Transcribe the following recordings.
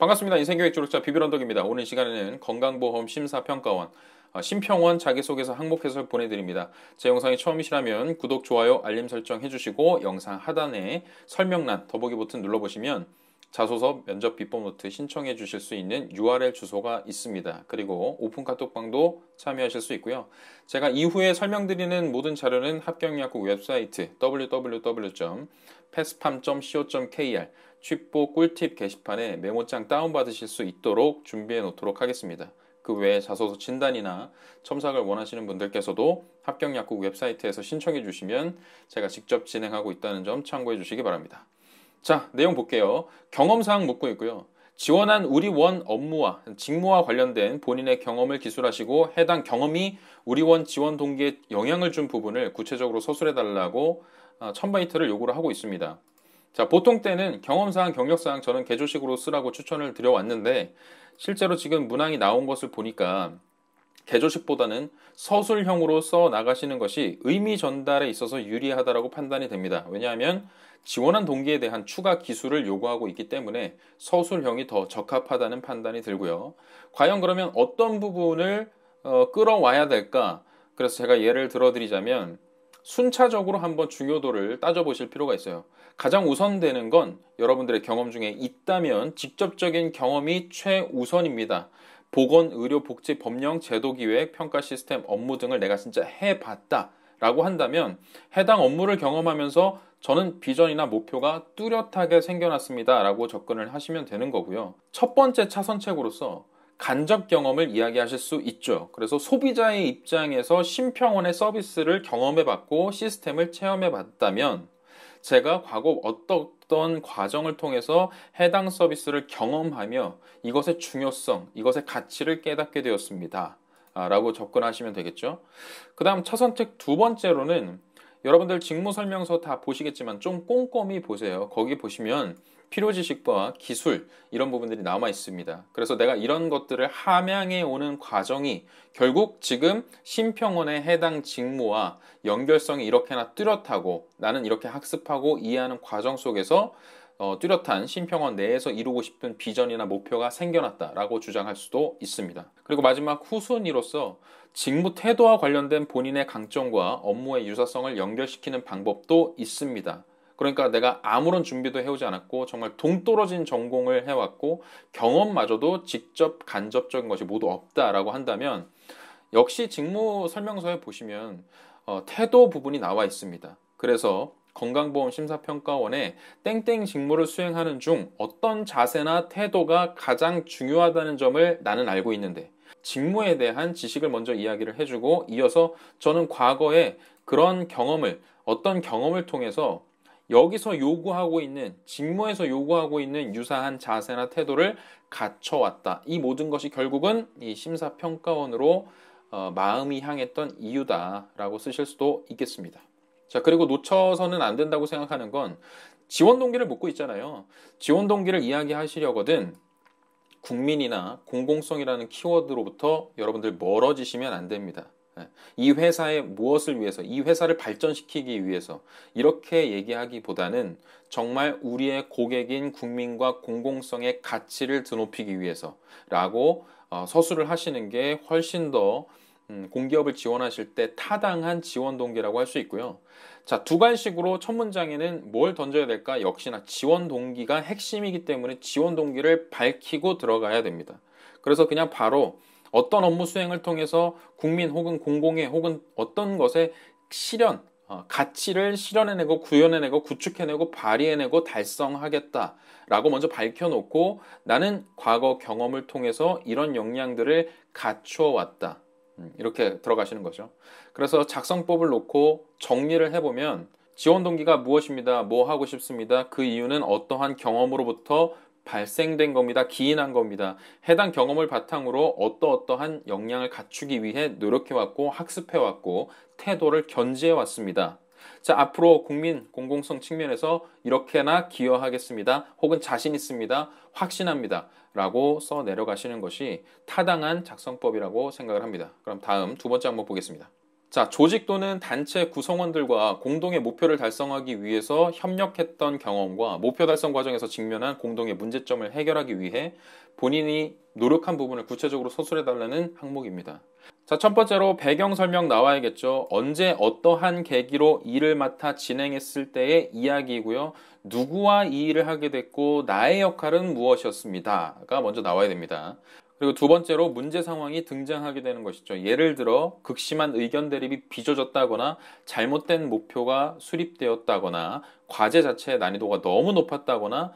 반갑습니다. 인생교육 졸업자 비비런덕입니다. 오늘 시간에는 건강보험 심사평가원 심평원 자기소개서 항목해설 보내드립니다. 제 영상이 처음이시라면 구독, 좋아요, 알림 설정 해주시고 영상 하단에 설명란 더보기 버튼 눌러보시면 자소서 면접 비법 노트 신청해 주실 수 있는 URL 주소가 있습니다. 그리고 오픈 카톡방도 참여하실 수 있고요. 제가 이후에 설명드리는 모든 자료는 합격약국 웹사이트 www.패스팜.co.kr 취뽀 꿀팁 게시판에 메모장 다운받으실 수 있도록 준비해 놓도록 하겠습니다. 그 외에 자소서 진단이나 첨삭을 원하시는 분들께서도 합격약국 웹사이트에서 신청해 주시면 제가 직접 진행하고 있다는 점 참고해 주시기 바랍니다. 자, 내용 볼게요. 경험사항 묻고 있고요. 지원한 우리원 업무와 직무와 관련된 본인의 경험을 기술하시고 해당 경험이 우리원 지원 동기에 영향을 준 부분을 구체적으로 서술해 달라고 첨바이트를 요구를 하고 있습니다. 자, 보통 때는 경험사항, 경력사항 저는 개조식으로 쓰라고 추천을 드려왔는데 실제로 지금 문항이 나온 것을 보니까 개조식보다는 서술형으로 써 나가시는 것이 의미 전달에 있어서 유리하다고 판단이 됩니다. 왜냐하면 지원한 동기에 대한 추가 기술을 요구하고 있기 때문에 서술형이 더 적합하다는 판단이 들고요. 과연 그러면 어떤 부분을 끌어와야 될까? 그래서 제가 예를 들어드리자면 순차적으로 한번 중요도를 따져보실 필요가 있어요. 가장 우선되는 건 여러분들의 경험 중에 있다면 직접적인 경험이 최우선입니다. 보건, 의료, 복지, 법령, 제도기획, 평가 시스템, 업무 등을 내가 진짜 해봤다 라고 한다면 해당 업무를 경험하면서 저는 비전이나 목표가 뚜렷하게 생겨났습니다 라고 접근을 하시면 되는 거고요. 첫 번째 차선책으로서 간접 경험을 이야기하실 수 있죠. 그래서 소비자의 입장에서 심평원의 서비스를 경험해봤고 시스템을 체험해봤다면 제가 과거 어떤 과정을 통해서 해당 서비스를 경험하며 이것의 중요성, 이것의 가치를 깨닫게 되었습니다. 라고 접근하시면 되겠죠. 그 다음 차선책 두 번째로는 여러분들 직무설명서 다 보시겠지만 좀 꼼꼼히 보세요. 거기 보시면 필요지식과 기술 이런 부분들이 남아 있습니다. 그래서 내가 이런 것들을 함양해 오는 과정이 결국 지금 심평원의 해당 직무와 연결성이 이렇게나 뚜렷하고 나는 이렇게 학습하고 이해하는 과정 속에서 뚜렷한 심평원 내에서 이루고 싶은 비전이나 목표가 생겨났다라고 주장할 수도 있습니다. 그리고 마지막 후순위로서 직무 태도와 관련된 본인의 강점과 업무의 유사성을 연결시키는 방법도 있습니다. 그러니까 내가 아무런 준비도 해오지 않았고 정말 동떨어진 전공을 해왔고 경험마저도 직접 간접적인 것이 모두 없다라고 한다면 역시 직무 설명서에 보시면 태도 부분이 나와 있습니다. 그래서 건강보험 심사평가원에 땡땡 직무를 수행하는 중 어떤 자세나 태도가 가장 중요하다는 점을 나는 알고 있는데 직무에 대한 지식을 먼저 이야기를 해주고 이어서 저는 과거에 그런 경험을 어떤 경험을 통해서 여기서 요구하고 있는 직무에서 요구하고 있는 유사한 자세나 태도를 갖춰왔다. 이 모든 것이 결국은 이 심사평가원으로 마음이 향했던 이유다라고 쓰실 수도 있겠습니다. 자, 그리고 놓쳐서는 안 된다고 생각하는 건 지원 동기를 묻고 있잖아요. 지원 동기를 이야기하시려거든 국민이나 공공성이라는 키워드로부터 여러분들 멀어지시면 안 됩니다. 이 회사의 무엇을 위해서, 이 회사를 발전시키기 위해서 이렇게 얘기하기보다는 정말 우리의 고객인 국민과 공공성의 가치를 드높이기 위해서라고 서술을 하시는 게 훨씬 더 공기업을 지원하실 때 타당한 지원 동기라고 할 수 있고요. 자, 두 갈식으로 첫 문장에는 뭘 던져야 될까? 역시나 지원 동기가 핵심이기 때문에 지원 동기를 밝히고 들어가야 됩니다. 그래서 그냥 바로 어떤 업무 수행을 통해서 국민 혹은 공공의 혹은 어떤 것의 실현, 가치를 실현해내고 구현해내고 구축해내고 발휘해내고 달성하겠다라고 먼저 밝혀놓고 나는 과거 경험을 통해서 이런 역량들을 갖추어 왔다. 이렇게 들어가시는 거죠. 그래서 작성법을 놓고 정리를 해보면 지원 동기가 무엇입니다. 뭐 하고 싶습니다. 그 이유는 어떠한 경험으로부터 발생된 겁니다. 기인한 겁니다. 해당 경험을 바탕으로 어떠한 역량을 갖추기 위해 노력해왔고 학습해왔고 태도를 견지해왔습니다. 자, 앞으로 국민 공공성 측면에서 이렇게나 기여하겠습니다. 혹은 자신 있습니다. 확신합니다. 라고 써 내려가시는 것이 타당한 작성법이라고 생각을 합니다. 그럼 다음 두 번째 한번 보겠습니다. 자, 조직 또는 단체 구성원들과 공동의 목표를 달성하기 위해서 협력했던 경험과 목표 달성 과정에서 직면한 공동의 문제점을 해결하기 위해 본인이 노력한 부분을 구체적으로 서술해달라는 항목입니다. 자, 첫 번째로 배경 설명 나와야겠죠. 언제 어떠한 계기로 일을 맡아 진행했을 때의 이야기이고요. 누구와 이 일을 하게 됐고 나의 역할은 무엇이었습니다가 먼저 나와야 됩니다. 그리고 두 번째로 문제 상황이 등장하게 되는 것이죠. 예를 들어 극심한 의견 대립이 빚어졌다거나 잘못된 목표가 수립되었다거나 과제 자체의 난이도가 너무 높았다거나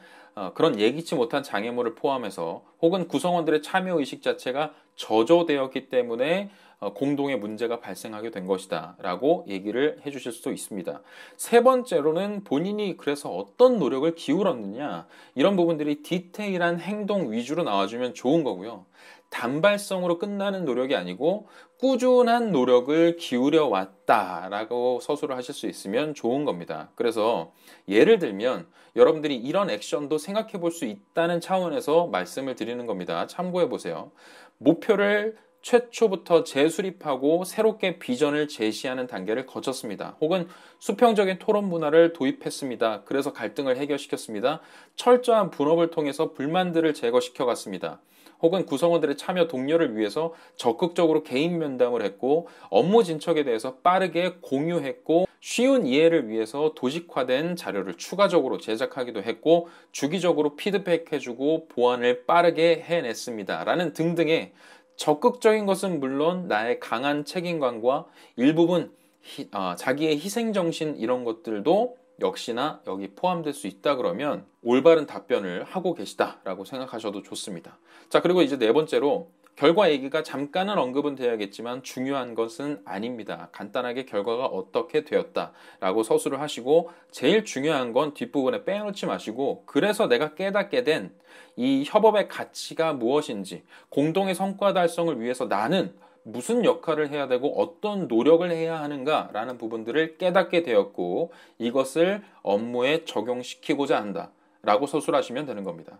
그런 예기치 못한 장애물을 포함해서 혹은 구성원들의 참여의식 자체가 저조되었기 때문에 공동의 문제가 발생하게 된 것이다 라고 얘기를 해주실 수도 있습니다. 세 번째로는 본인이 그래서 어떤 노력을 기울였느냐, 이런 부분들이 디테일한 행동 위주로 나와주면 좋은 거고요. 단발성으로 끝나는 노력이 아니고 꾸준한 노력을 기울여 왔다라고 서술을 하실 수 있으면 좋은 겁니다. 그래서 예를 들면 여러분들이 이런 액션도 생각해 볼 수 있다는 차원에서 말씀을 드리는 겁니다. 참고해 보세요. 목표를 최초부터 재수립하고 새롭게 비전을 제시하는 단계를 거쳤습니다. 혹은 수평적인 토론 문화를 도입했습니다. 그래서 갈등을 해결시켰습니다. 철저한 분업을 통해서 불만들을 제거시켜 갔습니다. 혹은 구성원들의 참여 독려를 위해서 적극적으로 개인 면담을 했고 업무 진척에 대해서 빠르게 공유했고 쉬운 이해를 위해서 도식화된 자료를 추가적으로 제작하기도 했고 주기적으로 피드백해주고 보완을 빠르게 해냈습니다. 라는 등등의 적극적인 것은 물론 나의 강한 책임감과 일부분 자기의 희생정신 이런 것들도 역시나 여기 포함될 수 있다 그러면 올바른 답변을 하고 계시다라고 생각하셔도 좋습니다. 자, 그리고 이제 네 번째로 결과 얘기가 잠깐은 언급은 돼야겠지만 중요한 것은 아닙니다. 간단하게 결과가 어떻게 되었다라고 서술을 하시고 제일 중요한 건 뒷부분에 빼놓지 마시고 그래서 내가 깨닫게 된 이 협업의 가치가 무엇인지 공동의 성과 달성을 위해서 나는 무슨 역할을 해야 되고 어떤 노력을 해야 하는가라는 부분들을 깨닫게 되었고 이것을 업무에 적용시키고자 한다라고 서술하시면 되는 겁니다.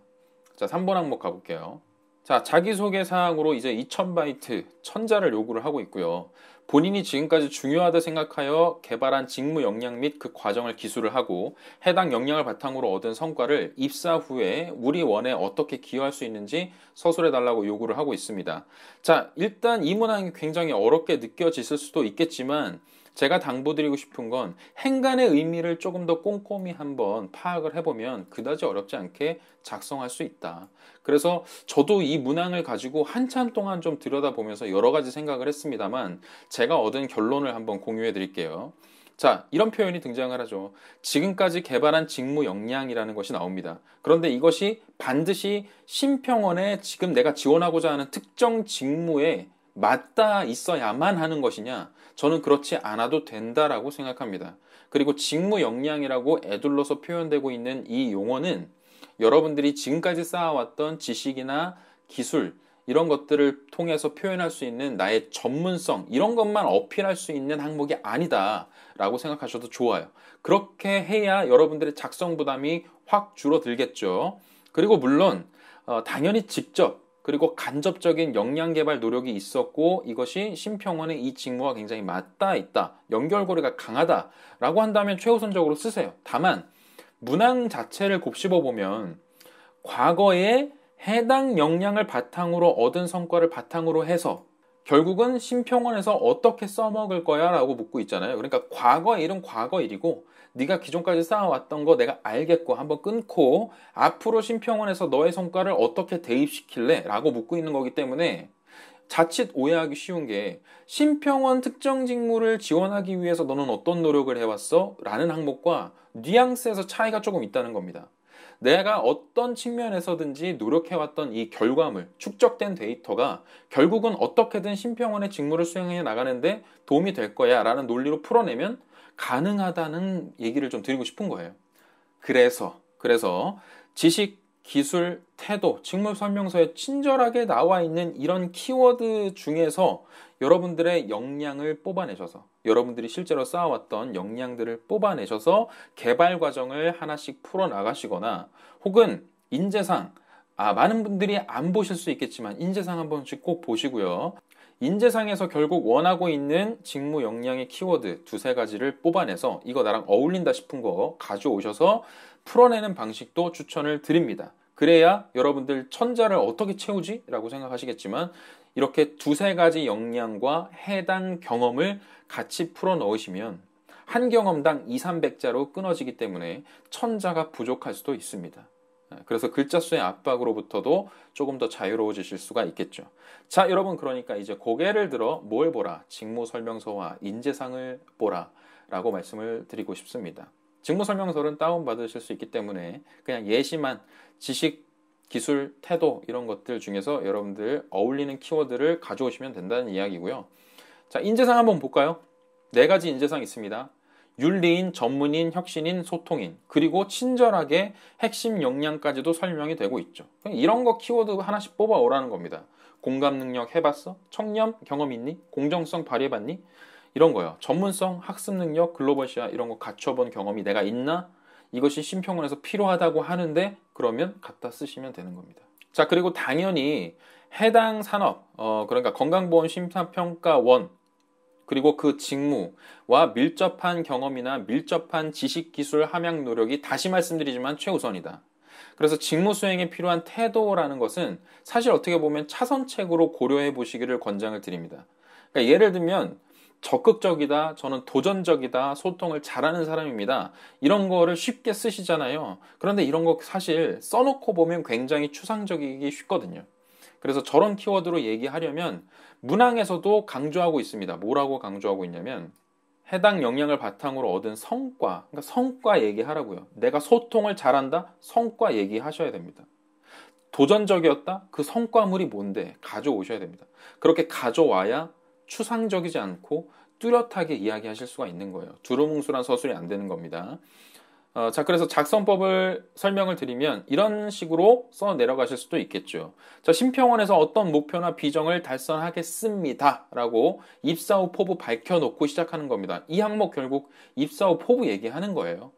자, 3번 항목 가볼게요. 자, 자기소개 사항으로 이제 2000바이트 천자를 요구를 하고 있고요. 본인이 지금까지 중요하다 생각하여 개발한 직무 역량 및 그 과정을 기술을 하고 해당 역량을 바탕으로 얻은 성과를 입사 후에 우리 원에 어떻게 기여할 수 있는지 서술해달라고 요구를 하고 있습니다. 자, 일단 이 문항이 굉장히 어렵게 느껴지실 수도 있겠지만 제가 당부드리고 싶은 건 행간의 의미를 조금 더 꼼꼼히 한번 파악을 해보면 그다지 어렵지 않게 작성할 수 있다. 그래서 저도 이 문항을 가지고 한참 동안 좀 들여다보면서 여러 가지 생각을 했습니다만 제가 얻은 결론을 한번 공유해 드릴게요. 자, 이런 표현이 등장을 하죠. 지금까지 개발한 직무 역량이라는 것이 나옵니다. 그런데 이것이 반드시 심평원에 지금 내가 지원하고자 하는 특정 직무에 맞닿아 있어야만 하는 것이냐? 저는 그렇지 않아도 된다라고 생각합니다. 그리고 직무 역량이라고 에둘러서 표현되고 있는 이 용어는 여러분들이 지금까지 쌓아왔던 지식이나 기술 이런 것들을 통해서 표현할 수 있는 나의 전문성 이런 것만 어필할 수 있는 항목이 아니다라고 생각하셔도 좋아요. 그렇게 해야 여러분들의 작성 부담이 확 줄어들겠죠. 그리고 물론 당연히 직접 그리고 간접적인 역량 개발 노력이 있었고 이것이 심평원의 이 직무와 굉장히 맞닿아 있다. 연결고리가 강하다라고 한다면 최우선적으로 쓰세요. 다만 문항 자체를 곱씹어 보면 과거에 해당 역량을 바탕으로 얻은 성과를 바탕으로 해서 결국은 심평원에서 어떻게 써먹을 거야 라고 묻고 있잖아요. 그러니까 과거의 일은 과거 일이고 네가 기존까지 쌓아왔던 거 내가 알겠고 한번 끊고 앞으로 심평원에서 너의 성과를 어떻게 대입시킬래? 라고 묻고 있는 거기 때문에 자칫 오해하기 쉬운 게 심평원 특정 직무를 지원하기 위해서 너는 어떤 노력을 해왔어? 라는 항목과 뉘앙스에서 차이가 조금 있다는 겁니다. 내가 어떤 측면에서든지 노력해왔던 이 결과물, 축적된 데이터가 결국은 어떻게든 심평원의 직무를 수행해 나가는데 도움이 될 거야 라는 논리로 풀어내면 가능하다는 얘기를 좀 드리고 싶은 거예요. 그래서 지식, 기술, 태도, 직무 설명서에 친절하게 나와 있는 이런 키워드 중에서 여러분들의 역량을 뽑아내셔서 여러분들이 실제로 쌓아왔던 역량들을 뽑아내셔서 개발 과정을 하나씩 풀어나가시거나 혹은 인재상 많은 분들이 안 보실 수 있겠지만 인재상 한 번씩 꼭 보시고요. 인재상에서 결국 원하고 있는 직무 역량의 키워드 두세 가지를 뽑아내서 이거 나랑 어울린다 싶은 거 가져오셔서 풀어내는 방식도 추천을 드립니다. 그래야 여러분들 천자를 어떻게 채우지? 라고 생각하시겠지만 이렇게 두세 가지 역량과 해당 경험을 같이 풀어 넣으시면 한 경험당 2, 300자로 끊어지기 때문에 천자가 부족할 수도 있습니다. 그래서 글자 수의 압박으로부터도 조금 더 자유로워지실 수가 있겠죠. 자, 여러분, 그러니까 이제 고개를 들어 뭘 보라? 직무 설명서와 인재상을 보라 라고 말씀을 드리고 싶습니다. 직무 설명서는 다운받으실 수 있기 때문에 그냥 예시만 지식, 기술, 태도 이런 것들 중에서 여러분들 어울리는 키워드를 가져오시면 된다는 이야기고요. 자, 인재상 한번 볼까요? 4가지 인재상 있습니다. 윤리인, 전문인, 혁신인, 소통인, 그리고 친절하게 핵심 역량까지도 설명이 되고 있죠. 이런 거 키워드 하나씩 뽑아오라는 겁니다. 공감 능력 해봤어? 청렴 경험 있니? 공정성 발휘해봤니? 이런 거요. 전문성, 학습 능력, 글로벌 시야 이런 거 갖춰본 경험이 내가 있나? 이것이 심평원에서 필요하다고 하는데 그러면 갖다 쓰시면 되는 겁니다. 자, 그리고 당연히 해당 산업, 그러니까 건강보험 심사평가원 그리고 그 직무와 밀접한 경험이나 밀접한 지식, 기술, 함양 노력이 다시 말씀드리지만 최우선이다. 그래서 직무 수행에 필요한 태도라는 것은 사실 어떻게 보면 차선책으로 고려해 보시기를 권장을 드립니다. 그러니까 예를 들면 적극적이다, 저는 도전적이다, 소통을 잘하는 사람입니다. 이런 거를 쉽게 쓰시잖아요. 그런데 이런 거 사실 써놓고 보면 굉장히 추상적이기 쉽거든요. 그래서 저런 키워드로 얘기하려면 문항에서도 강조하고 있습니다. 뭐라고 강조하고 있냐면 해당 역량을 바탕으로 얻은 성과, 그러니까 성과 얘기하라고요. 내가 소통을 잘한다? 성과 얘기하셔야 됩니다. 도전적이었다? 그 성과물이 뭔데? 가져오셔야 됩니다. 그렇게 가져와야 추상적이지 않고 뚜렷하게 이야기하실 수가 있는 거예요. 두루뭉술한 서술이 안 되는 겁니다. 자, 그래서 작성법을 설명을 드리면 이런 식으로 써 내려가실 수도 있겠죠. 자, 심평원에서 어떤 목표나 비전을 달성하겠습니다 라고 입사 후 포부 밝혀놓고 시작하는 겁니다. 이 항목 결국 입사 후 포부 얘기하는 거예요.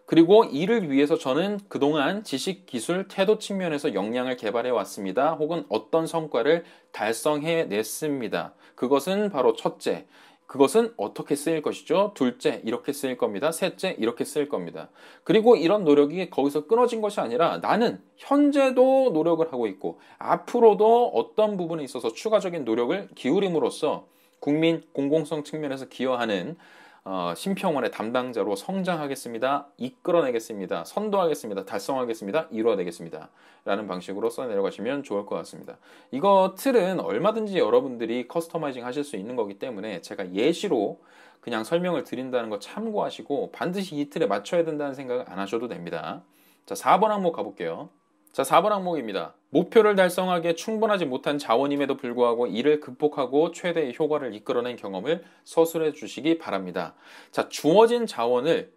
그리고 이를 위해서 저는 그동안 지식, 기술, 태도 측면에서 역량을 개발해 왔습니다. 혹은 어떤 성과를 달성해 냈습니다. 그것은 바로 첫째, 그것은 어떻게 쓰일 것이죠? 둘째, 이렇게 쓰일 겁니다. 셋째, 이렇게 쓰일 겁니다. 그리고 이런 노력이 거기서 끊어진 것이 아니라 나는 현재도 노력을 하고 있고 앞으로도 어떤 부분에 있어서 추가적인 노력을 기울임으로써 국민 공공성 측면에서 기여하는 심평원의 담당자로 성장하겠습니다. 이끌어내겠습니다. 선도하겠습니다. 달성하겠습니다. 이루어내겠습니다. 라는 방식으로 써내려가시면 좋을 것 같습니다. 이거 틀은 얼마든지 여러분들이 커스터마이징 하실 수 있는 거기 때문에 제가 예시로 그냥 설명을 드린다는 거 참고하시고 반드시 이 틀에 맞춰야 된다는 생각 안 하셔도 됩니다. 자, 4번 항목 가볼게요. 자, 4번 항목입니다. 목표를 달성하기에 충분하지 못한 자원임에도 불구하고 이를 극복하고 최대의 효과를 이끌어낸 경험을 서술해 주시기 바랍니다. 자, 주어진 자원을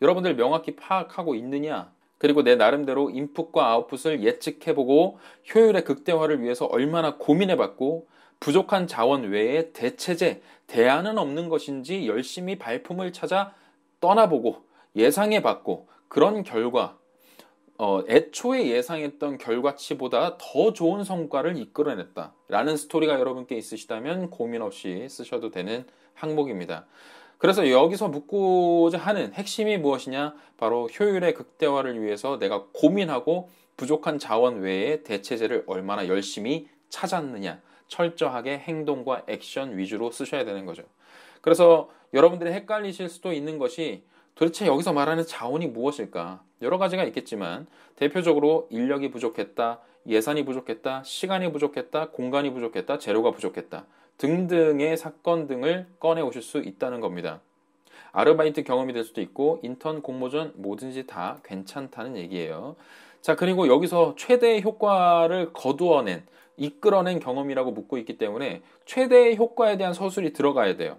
여러분들 명확히 파악하고 있느냐? 그리고 내 나름대로 인풋과 아웃풋을 예측해보고 효율의 극대화를 위해서 얼마나 고민해봤고 부족한 자원 외에 대체제, 대안은 없는 것인지 열심히 발품을 찾아 떠나보고 예상해봤고 그런 결과 애초에 예상했던 결과치보다 더 좋은 성과를 이끌어냈다 라는 스토리가 여러분께 있으시다면 고민 없이 쓰셔도 되는 항목입니다. 그래서 여기서 묻고자 하는 핵심이 무엇이냐? 바로 효율의 극대화를 위해서 내가 고민하고 부족한 자원 외에 대체제를 얼마나 열심히 찾았느냐, 철저하게 행동과 액션 위주로 쓰셔야 되는 거죠. 그래서 여러분들이 헷갈리실 수도 있는 것이 도대체 여기서 말하는 자원이 무엇일까? 여러 가지가 있겠지만 대표적으로 인력이 부족했다, 예산이 부족했다, 시간이 부족했다, 공간이 부족했다, 재료가 부족했다 등등의 사건 등을 꺼내 오실 수 있다는 겁니다. 아르바이트 경험이 될 수도 있고 인턴, 공모전 뭐든지 다 괜찮다는 얘기예요. 자, 그리고 여기서 최대의 효과를 거두어낸, 이끌어낸 경험이라고 묻고 있기 때문에 최대의 효과에 대한 서술이 들어가야 돼요.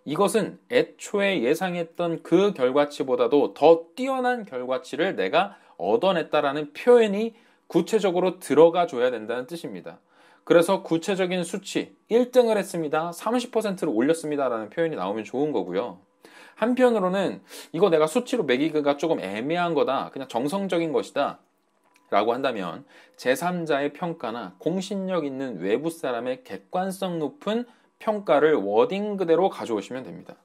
이것은 애초에 예상했던 그 결과치보다도 더 뛰어난 결과치를 내가 얻어냈다라는 표현이 구체적으로 들어가 줘야 된다는 뜻입니다. 그래서 구체적인 수치, 1등을 했습니다. 30%를 올렸습니다. 라는 표현이 나오면 좋은 거고요. 한편으로는 이거 내가 수치로 매기기가 조금 애매한 거다. 그냥 정성적인 것이다. 라고 한다면 제3자의 평가나 공신력 있는 외부 사람의 객관성 높은 평가를 워딩 그대로 가져오시면 됩니다.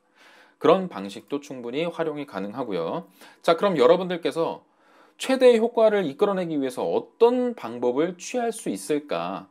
그런 방식도 충분히 활용이 가능하고요. 자, 그럼 여러분들께서 최대의 효과를 이끌어내기 위해서 어떤 방법을 취할 수 있을까?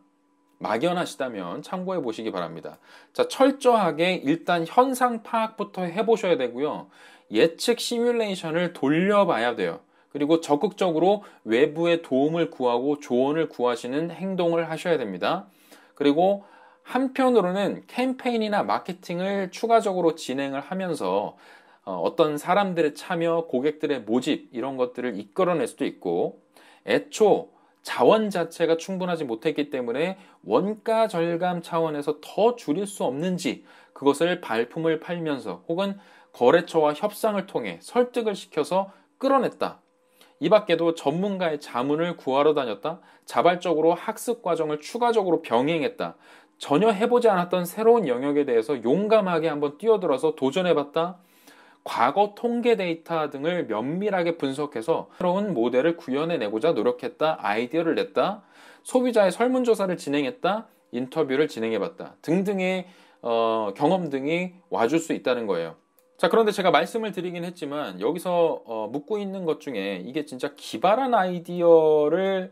막연하시다면 참고해 보시기 바랍니다. 자, 철저하게 일단 현상 파악부터 해보셔야 되고요. 예측 시뮬레이션을 돌려봐야 돼요. 그리고 적극적으로 외부의 도움을 구하고 조언을 구하시는 행동을 하셔야 됩니다. 그리고 한편으로는 캠페인이나 마케팅을 추가적으로 진행을 하면서 어떤 사람들의 참여, 고객들의 모집 이런 것들을 이끌어낼 수도 있고, 애초 자원 자체가 충분하지 못했기 때문에 원가 절감 차원에서 더 줄일 수 없는지 그것을 발품을 팔면서 혹은 거래처와 협상을 통해 설득을 시켜서 끌어냈다. 이 밖에도 전문가의 자문을 구하러 다녔다. 자발적으로 학습 과정을 추가적으로 병행했다. 전혀 해보지 않았던 새로운 영역에 대해서 용감하게 한번 뛰어들어서 도전해봤다. 과거 통계 데이터 등을 면밀하게 분석해서 새로운 모델을 구현해내고자 노력했다. 아이디어를 냈다. 소비자의 설문조사를 진행했다. 인터뷰를 진행해봤다. 등등의 경험 등이 와줄 수 있다는 거예요. 자, 그런데 제가 말씀을 드리긴 했지만 여기서 묻고 있는 것 중에 이게 진짜 기발한 아이디어를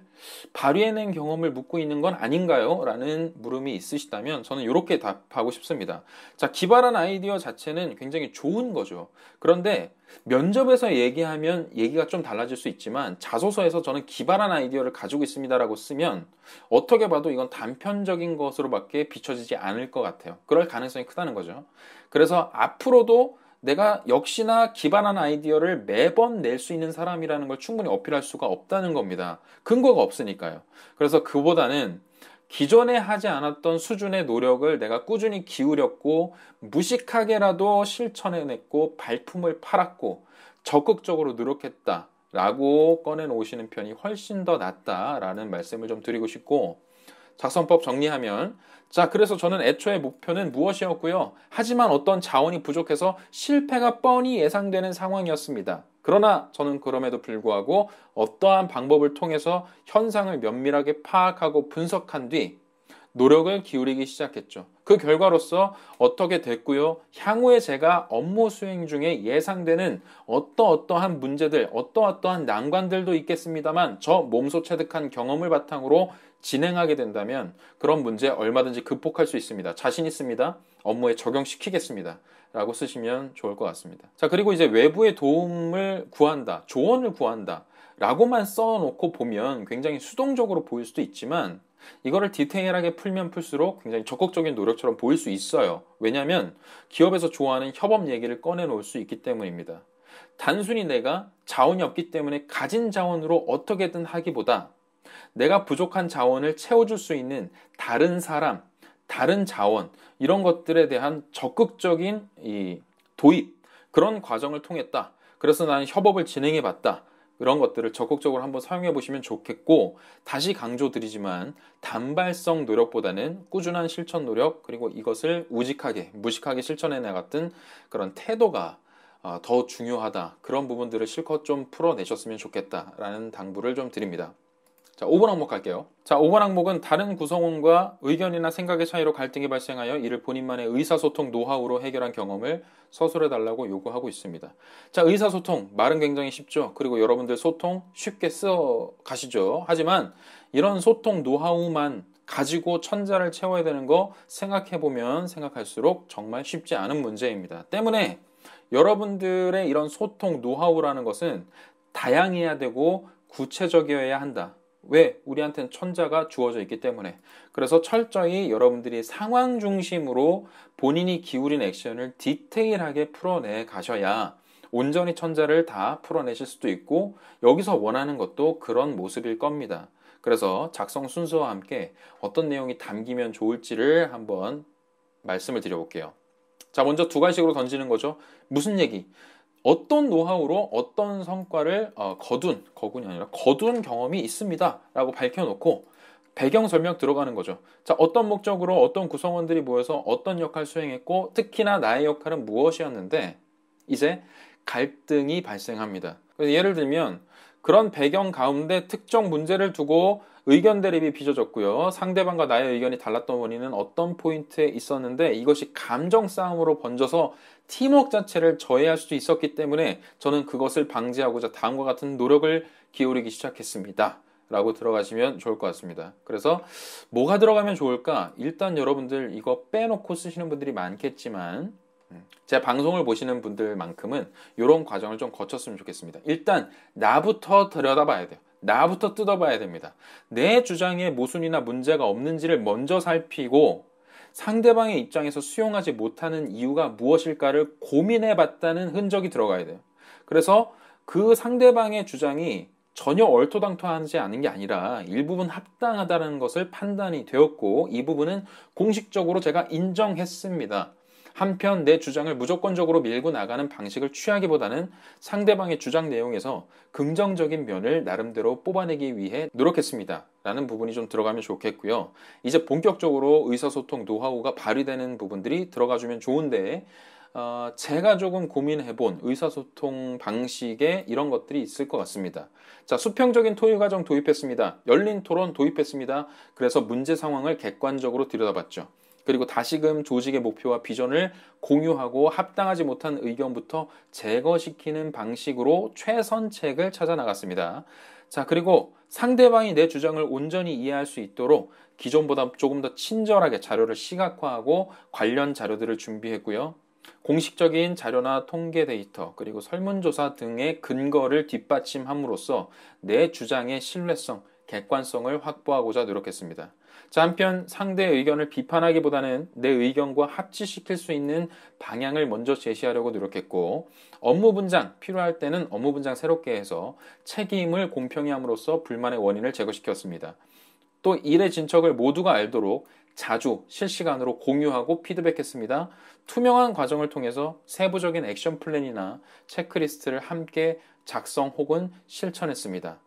발휘해낸 경험을 묻고 있는 건 아닌가요? 라는 물음이 있으시다면 저는 이렇게 답하고 싶습니다. 자, 기발한 아이디어 자체는 굉장히 좋은 거죠. 그런데 면접에서 얘기하면 얘기가 좀 달라질 수 있지만 자소서에서 저는 기발한 아이디어를 가지고 있습니다라고 쓰면 어떻게 봐도 이건 단편적인 것으로밖에 비춰지지 않을 것 같아요. 그럴 가능성이 크다는 거죠. 그래서 앞으로도 내가 역시나 기발한 아이디어를 매번 낼 수 있는 사람이라는 걸 충분히 어필할 수가 없다는 겁니다. 근거가 없으니까요. 그래서 그보다는 기존에 하지 않았던 수준의 노력을 내가 꾸준히 기울였고 무식하게라도 실천해냈고 발품을 팔았고 적극적으로 노력했다라고 꺼내놓으시는 편이 훨씬 더 낫다라는 말씀을 좀 드리고 싶고, 작성법 정리하면, 자, 그래서 저는 애초에 목표는 무엇이었고요. 하지만 어떤 자원이 부족해서 실패가 뻔히 예상되는 상황이었습니다. 그러나 저는 그럼에도 불구하고 어떠한 방법을 통해서 현상을 면밀하게 파악하고 분석한 뒤 노력을 기울이기 시작했죠. 그 결과로서 어떻게 됐고요. 향후에 제가 업무 수행 중에 예상되는 어떠한 문제들, 어떠한 난관들도 있겠습니다만 저 몸소 체득한 경험을 바탕으로 진행하게 된다면 그런 문제 얼마든지 극복할 수 있습니다. 자신 있습니다. 업무에 적용시키겠습니다. 라고 쓰시면 좋을 것 같습니다. 자, 그리고 이제 외부의 도움을 구한다, 조언을 구한다 라고만 써놓고 보면 굉장히 수동적으로 보일 수도 있지만 이거를 디테일하게 풀면 풀수록 굉장히 적극적인 노력처럼 보일 수 있어요. 왜냐하면 기업에서 좋아하는 협업 얘기를 꺼내놓을 수 있기 때문입니다. 단순히 내가 자원이 없기 때문에 가진 자원으로 어떻게든 하기보다 내가 부족한 자원을 채워줄 수 있는 다른 사람, 다른 자원 이런 것들에 대한 적극적인 이 도입, 그런 과정을 통했다. 그래서 나는 협업을 진행해봤다. 이런 것들을 적극적으로 한번 사용해 보시면 좋겠고, 다시 강조드리지만 단발성 노력보다는 꾸준한 실천 노력, 그리고 이것을 우직하게 무식하게 실천해 나갔던 그런 태도가 더 중요하다. 그런 부분들을 실컷 좀 풀어내셨으면 좋겠다라는 당부를 좀 드립니다. 자, 5번 항목 갈게요. 자, 5번 항목은 다른 구성원과 의견이나 생각의 차이로 갈등이 발생하여 이를 본인만의 의사소통 노하우로 해결한 경험을 서술해달라고 요구하고 있습니다. 자, 의사소통, 말은 굉장히 쉽죠. 그리고 여러분들 소통 쉽게 써 가시죠. 하지만 이런 소통 노하우만 가지고 천자를 채워야 되는 거 생각해보면 생각할수록 정말 쉽지 않은 문제입니다. 때문에 여러분들의 이런 소통 노하우라는 것은 다양해야 되고 구체적이어야 한다. 왜? 우리한테는 천자가 주어져 있기 때문에. 그래서 철저히 여러분들이 상황 중심으로 본인이 기울인 액션을 디테일하게 풀어내 가셔야 온전히 천자를 다 풀어내실 수도 있고 여기서 원하는 것도 그런 모습일 겁니다. 그래서 작성 순서와 함께 어떤 내용이 담기면 좋을지를 한번 말씀을 드려볼게요. 자, 먼저 두 가지식으로 던지는 거죠. 무슨 얘기? 어떤 노하우로 어떤 성과를 거둔이 아니라 거둔 경험이 있습니다 라고 밝혀놓고 배경 설명 들어가는 거죠. 자, 어떤 목적으로 어떤 구성원들이 모여서 어떤 역할 수행했고 특히나 나의 역할은 무엇이었는데 이제 갈등이 발생합니다. 그래서 예를 들면 그런 배경 가운데 특정 문제를 두고 의견 대립이 빚어졌고요. 상대방과 나의 의견이 달랐던 원인은 어떤 포인트에 있었는데 이것이 감정 싸움으로 번져서 팀워크 자체를 저해할 수도 있었기 때문에 저는 그것을 방지하고자 다음과 같은 노력을 기울이기 시작했습니다. 라고 들어가시면 좋을 것 같습니다. 그래서 뭐가 들어가면 좋을까? 일단 여러분들 이거 빼놓고 쓰시는 분들이 많겠지만 제 방송을 보시는 분들만큼은 이런 과정을 좀 거쳤으면 좋겠습니다. 일단 나부터 들여다봐야 돼요. 나부터 뜯어봐야 됩니다. 내 주장에 모순이나 문제가 없는지를 먼저 살피고 상대방의 입장에서 수용하지 못하는 이유가 무엇일까를 고민해봤다는 흔적이 들어가야 돼요. 그래서 그 상대방의 주장이 전혀 얼토당토하지 않은 게 아니라 일부분 합당하다는 것을 판단이 되었고 이 부분은 공식적으로 제가 인정했습니다. 한편 내 주장을 무조건적으로 밀고 나가는 방식을 취하기보다는 상대방의 주장 내용에서 긍정적인 면을 나름대로 뽑아내기 위해 노력했습니다. 라는 부분이 좀 들어가면 좋겠고요. 이제 본격적으로 의사소통 노하우가 발휘되는 부분들이 들어가주면 좋은데 제가 조금 고민해본 의사소통 방식에 이런 것들이 있을 것 같습니다. 자, 수평적인 토의 과정 도입했습니다. 열린 토론 도입했습니다. 그래서 문제 상황을 객관적으로 들여다봤죠. 그리고 다시금 조직의 목표와 비전을 공유하고 합당하지 못한 의견부터 제거시키는 방식으로 최선책을 찾아 나갔습니다. 자, 그리고 상대방이 내 주장을 온전히 이해할 수 있도록 기존보다 조금 더 친절하게 자료를 시각화하고 관련 자료들을 준비했고요. 공식적인 자료나 통계 데이터 그리고 설문조사 등의 근거를 뒷받침함으로써 내 주장의 신뢰성, 객관성을 확보하고자 노력했습니다. 자, 한편 상대의 의견을 비판하기보다는 내 의견과 합치시킬 수 있는 방향을 먼저 제시하려고 노력했고 업무 분장, 필요할 때는 업무 분장 새롭게 해서 책임을 공평히 함으로써 불만의 원인을 제거시켰습니다. 또 일의 진척을 모두가 알도록 자주 실시간으로 공유하고 피드백했습니다. 투명한 과정을 통해서 세부적인 액션 플랜이나 체크리스트를 함께 작성 혹은 실천했습니다.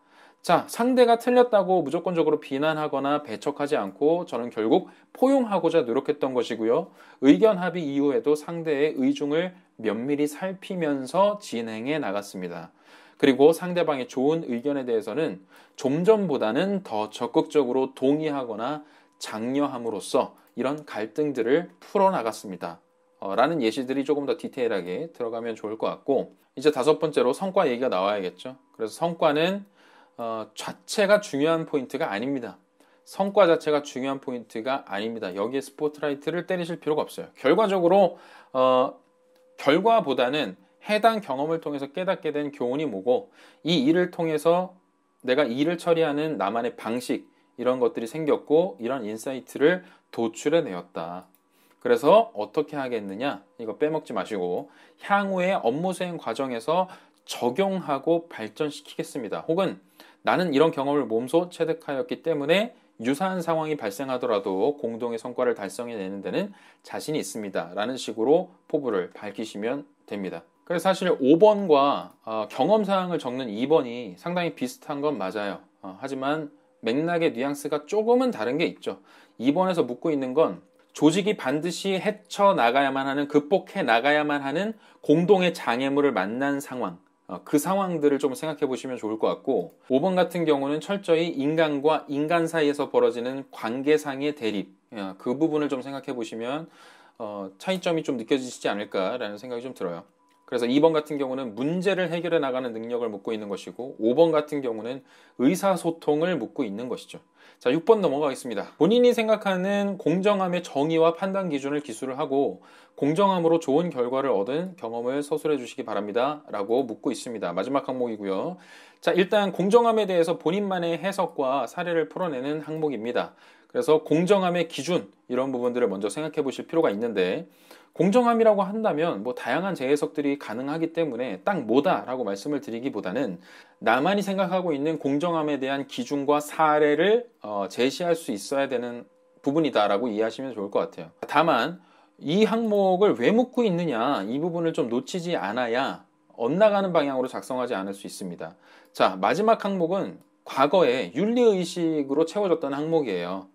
자, 상대가 틀렸다고 무조건적으로 비난하거나 배척하지 않고 저는 결국 포용하고자 노력했던 것이고요. 의견 합의 이후에도 상대의 의중을 면밀히 살피면서 진행해 나갔습니다. 그리고 상대방의 좋은 의견에 대해서는 좀 전보다는 더 적극적으로 동의하거나 장려함으로써 이런 갈등들을 풀어나갔습니다. 라는 예시들이 조금 더 디테일하게 들어가면 좋을 것 같고 이제 다섯 번째로 성과 얘기가 나와야겠죠. 그래서 성과는 자체가 중요한 포인트가 아닙니다. 성과 자체가 중요한 포인트가 아닙니다. 여기에 스포트라이트를 때리실 필요가 없어요. 결과적으로 결과보다는 해당 경험을 통해서 깨닫게 된 교훈이 뭐고 이 일을 통해서 내가 일을 처리하는 나만의 방식 이런 것들이 생겼고 이런 인사이트를 도출해내었다. 그래서 어떻게 하겠느냐? 이거 빼먹지 마시고 향후의 업무 수행 과정에서 적용하고 발전시키겠습니다. 혹은 나는 이런 경험을 몸소 체득하였기 때문에 유사한 상황이 발생하더라도 공동의 성과를 달성해내는 데는 자신이 있습니다. 라는 식으로 포부를 밝히시면 됩니다. 그래서 사실 5번과 경험사항을 적는 2번이 상당히 비슷한 건 맞아요. 하지만 맥락의 뉘앙스가 조금은 다른 게 있죠. 2번에서 묻고 있는 건 조직이 반드시 헤쳐나가야만 하는, 극복해 나가야만 하는 공동의 장애물을 만난 상황, 그 상황들을 좀 생각해 보시면 좋을 것 같고 5번 같은 경우는 철저히 인간과 인간 사이에서 벌어지는 관계상의 대립, 그 부분을 좀 생각해 보시면 차이점이 좀 느껴지시지 않을까라는 생각이 좀 들어요. 그래서 2번 같은 경우는 문제를 해결해 나가는 능력을 묻고 있는 것이고 5번 같은 경우는 의사소통을 묻고 있는 것이죠. 자, 6번 넘어가겠습니다. 본인이 생각하는 공정함의 정의와 판단 기준을 기술을 하고 공정함으로 좋은 결과를 얻은 경험을 서술해 주시기 바랍니다. 라고 묻고 있습니다. 마지막 항목이고요. 자, 일단 공정함에 대해서 본인만의 해석과 사례를 풀어내는 항목입니다. 그래서 공정함의 기준 이런 부분들을 먼저 생각해 보실 필요가 있는데 공정함이라고 한다면 뭐 다양한 재해석들이 가능하기 때문에 딱 뭐다라고 말씀을 드리기보다는 나만이 생각하고 있는 공정함에 대한 기준과 사례를 제시할 수 있어야 되는 부분이다라고 이해하시면 좋을 것 같아요. 다만 이 항목을 왜 묻고 있느냐 이 부분을 좀 놓치지 않아야 엇나가는 방향으로 작성하지 않을 수 있습니다. 자, 마지막 항목은 과거에 윤리의식으로 채워졌던 항목이에요.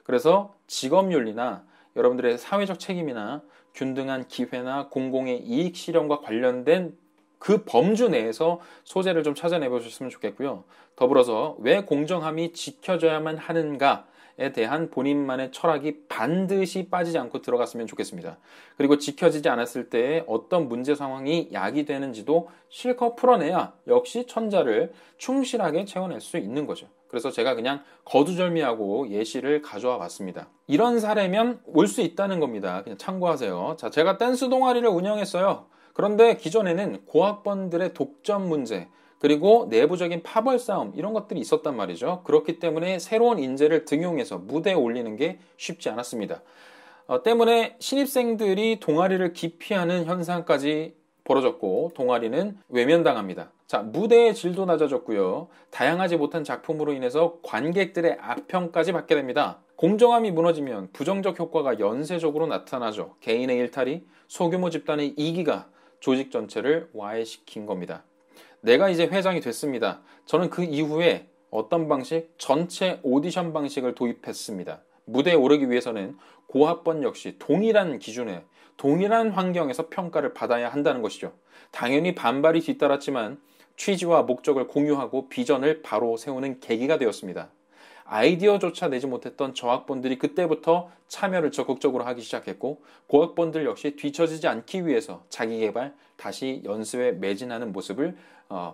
그래서 직업윤리나 여러분들의 사회적 책임이나 균등한 기회나 공공의 이익 실현과 관련된 그 범주 내에서 소재를 좀 찾아내 보셨으면 좋겠고요. 더불어서 왜 공정함이 지켜져야만 하는가에 대한 본인만의 철학이 반드시 빠지지 않고 들어갔으면 좋겠습니다. 그리고 지켜지지 않았을 때 어떤 문제 상황이 야기되는지도 실컷 풀어내야 역시 천자를 충실하게 채워낼 수 있는 거죠. 그래서 제가 그냥 거두절미하고 예시를 가져와 봤습니다. 이런 사례면 올 수 있다는 겁니다. 그냥 참고하세요. 자, 제가 댄스 동아리를 운영했어요. 그런데 기존에는 고학번들의 독점 문제, 그리고 내부적인 파벌 싸움 이런 것들이 있었단 말이죠. 그렇기 때문에 새로운 인재를 등용해서 무대에 올리는 게 쉽지 않았습니다. 때문에 신입생들이 동아리를 기피하는 현상까지 벌어졌고 동아리는 외면당합니다. 자, 무대의 질도 낮아졌고요. 다양하지 못한 작품으로 인해서 관객들의 악평까지 받게 됩니다. 공정함이 무너지면 부정적 효과가 연쇄적으로 나타나죠. 개인의 일탈이, 소규모 집단의 이기가 조직 전체를 와해시킨 겁니다. 내가 이제 회장이 됐습니다. 저는 그 이후에 어떤 방식? 전체 오디션 방식을 도입했습니다. 무대에 오르기 위해서는 고학번 역시 동일한 기준에 동일한 환경에서 평가를 받아야 한다는 것이죠. 당연히 반발이 뒤따랐지만 취지와 목적을 공유하고 비전을 바로 세우는 계기가 되었습니다. 아이디어조차 내지 못했던 저학번들이 그때부터 참여를 적극적으로 하기 시작했고 고학번들 역시 뒤처지지 않기 위해서 자기개발, 다시 연습에 매진하는 모습을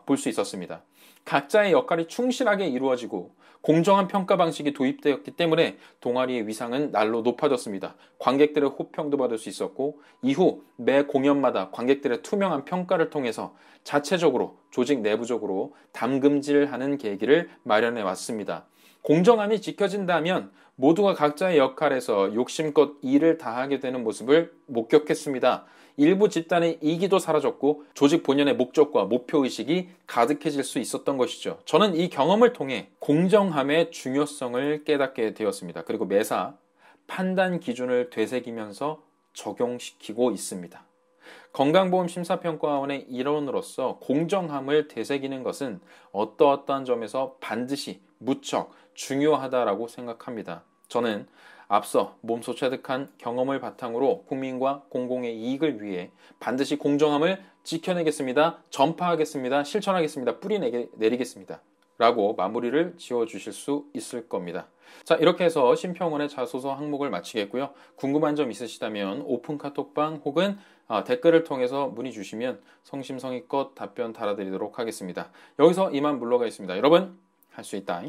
볼 수 있었습니다. 각자의 역할이 충실하게 이루어지고 공정한 평가 방식이 도입되었기 때문에 동아리의 위상은 날로 높아졌습니다. 관객들의 호평도 받을 수 있었고 이후 매 공연마다 관객들의 투명한 평가를 통해서 자체적으로 조직 내부적으로 담금질하는 계기를 마련해 왔습니다. 공정함이 지켜진다면 모두가 각자의 역할에서 욕심껏 일을 다하게 되는 모습을 목격했습니다. 일부 집단의 이기도 사라졌고 조직 본연의 목적과 목표의식이 가득해질 수 있었던 것이죠. 저는 이 경험을 통해 공정함의 중요성을 깨닫게 되었습니다. 그리고 매사 판단 기준을 되새기면서 적용시키고 있습니다. 건강보험심사평가원의 일원으로서 공정함을 되새기는 것은 어떠한 점에서 반드시 무척 중요하다라고 생각합니다. 저는 앞서 몸소 체득한 경험을 바탕으로 국민과 공공의 이익을 위해 반드시 공정함을 지켜내겠습니다. 전파하겠습니다. 실천하겠습니다. 뿌리 내리겠습니다. 라고 마무리를 지어주실 수 있을 겁니다. 자, 이렇게 해서 심평원의 자소서 항목을 마치겠고요. 궁금한 점 있으시다면 오픈 카톡방 혹은 댓글을 통해서 문의 주시면 성심성의껏 답변 달아드리도록 하겠습니다. 여기서 이만 물러가겠습니다. 여러분, 할 수 있다.